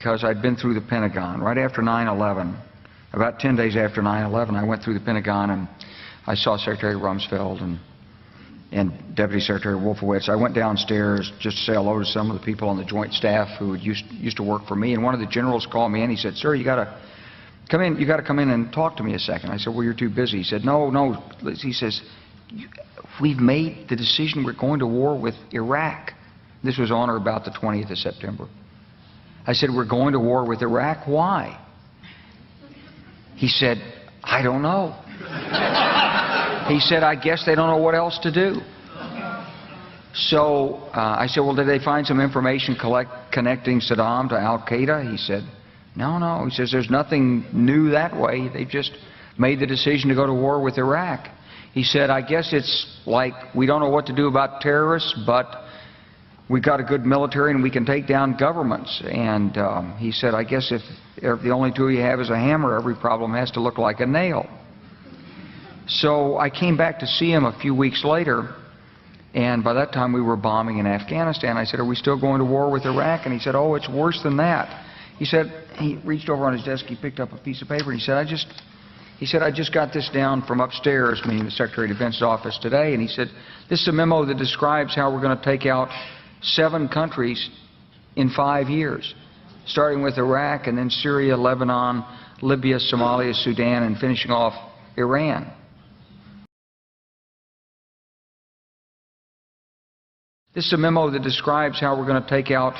because I'd been through the Pentagon right after 9/11. About 10 days after 9/11, I went through the Pentagon and I saw Secretary Rumsfeld and Deputy Secretary Wolfowitz. I went downstairs just to say hello to some of the people on the Joint Staff who used to work for me, and one of the generals called me in. He said, "Sir, you got to come in. You got to come in and talk to me a second." I said, "Well, you're too busy." He said, "No." He says, "We've made the decision. We're going to war with Iraq." This was on or about the 20th of September. I said, "We're going to war with Iraq. Why?" He said, "I don't know." He said, "I guess they don't know what else to do." So I said, "Well, did they find some information connecting Saddam to Al-Qaeda?" He said, No. He says, "There's nothing new that way. They've just made the decision to go to war with Iraq." He said, "I guess it's like we don't know what to do about terrorists, but we've got a good military and we can take down governments." And he said, "I guess if the only tool you have is a hammer, every problem has to look like a nail." So I came back to see him a few weeks later, and by that time we were bombing in Afghanistan. I said, "Are we still going to war with Iraq?" And he said, "Oh, it's worse than that." He said, he reached over on his desk, he picked up a piece of paper, and he said, I just got this down from upstairs," meaning the Secretary of Defense's office today, and he said, "This is a memo that describes how we're going to take out 7 countries in 5 years, starting with Iraq and then Syria, Lebanon, Libya, Somalia, Sudan, and finishing off Iran." This is a memo that describes how we're going to take out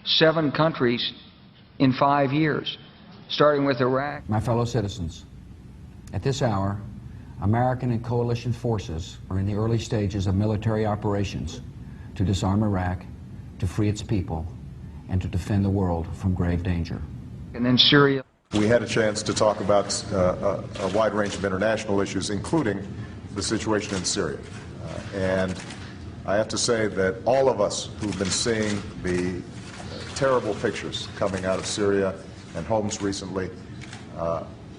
7 countries in 5 years, starting with Iraq. My fellow citizens, at this hour, American and coalition forces are in the early stages of military operations to disarm Iraq, to free its people, and to defend the world from grave danger. And then Syria. We had a chance to talk about a wide range of international issues, including the situation in Syria. And I have to say that all of us who've been seeing the terrible pictures coming out of Syria and Homs recently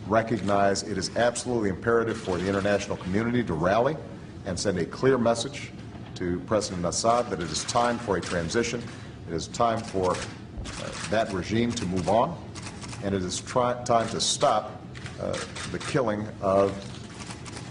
recognize it is absolutely imperative for the international community to rally and send a clear message to President Assad that it is time for a transition, it is time for that regime to move on, and it is time to stop the killing of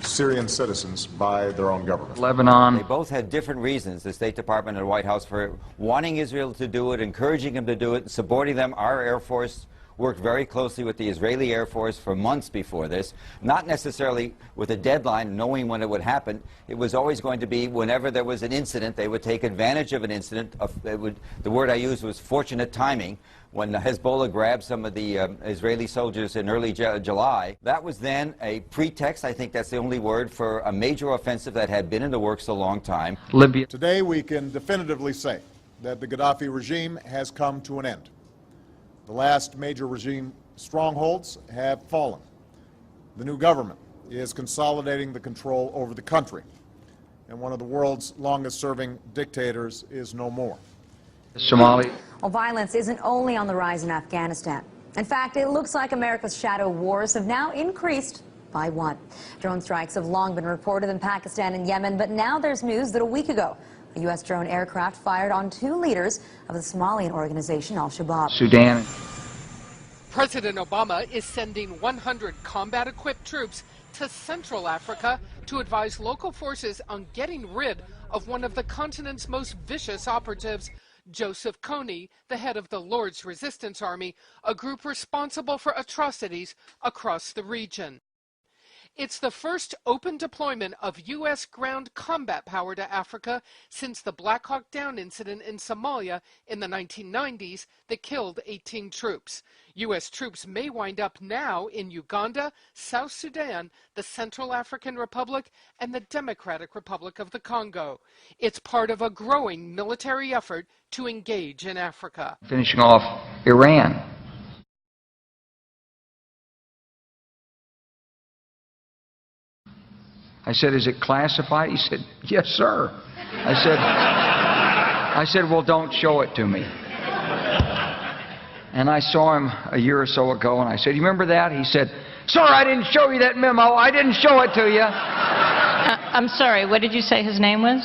Syrian citizens by their own government. Lebanon. They both had different reasons, the State Department and the White House, for wanting Israel to do it, encouraging them to do it, supporting them. Our Air Force worked very closely with the Israeli Air Force for months before this, not necessarily with a deadline, knowing when it would happen. It was always going to be whenever there was an incident, they would take advantage of an incident. The word I used was fortunate timing. When Hezbollah grabbed some of the Israeli soldiers in early July, that was then a pretext, I think that's the only word, for a major offensive that had been in the works a long time. Libya. Today we can definitively say that the Gaddafi regime has come to an end. The last major regime strongholds have fallen. The new government is consolidating the control over the country, and one of the world's longest-serving dictators is no more. Somalia. Well, violence isn't only on the rise in Afghanistan. In fact, it looks like America's shadow wars have now increased by 1. Drone strikes have long been reported in Pakistan and Yemen, but now there's news that a week ago, a U.S. drone aircraft fired on 2 leaders of the Somalian organization Al-Shabaab. Sudan. President Obama is sending 100 combat-equipped troops to Central Africa to advise local forces on getting rid of one of the continent's most vicious operatives, Joseph Kony, the head of the Lord's Resistance Army, a group responsible for atrocities across the region. It's the first open deployment of U.S. ground combat power to Africa since the Black Hawk Down incident in Somalia in the 1990s that killed 18 troops. U.S. troops may wind up now in Uganda, South Sudan, the Central African Republic, and the Democratic Republic of the Congo. It's part of a growing military effort to engage in Africa. Finishing off Iran. I said, "Is it classified?" He said, "Yes, sir." I said, "Well, don't show it to me." And I saw him a year or so ago, and I said, "You remember that?" He said, "Sir, I didn't show you that memo. I didn't show it to you." I'm sorry, what did you say his name was?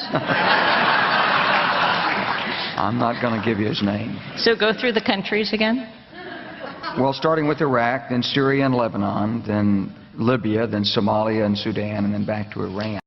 I'm not going to give you his name. So go through the countries again. Well, starting with Iraq, then Syria and Lebanon, then Libya, then Somalia and Sudan, and then back to Iran.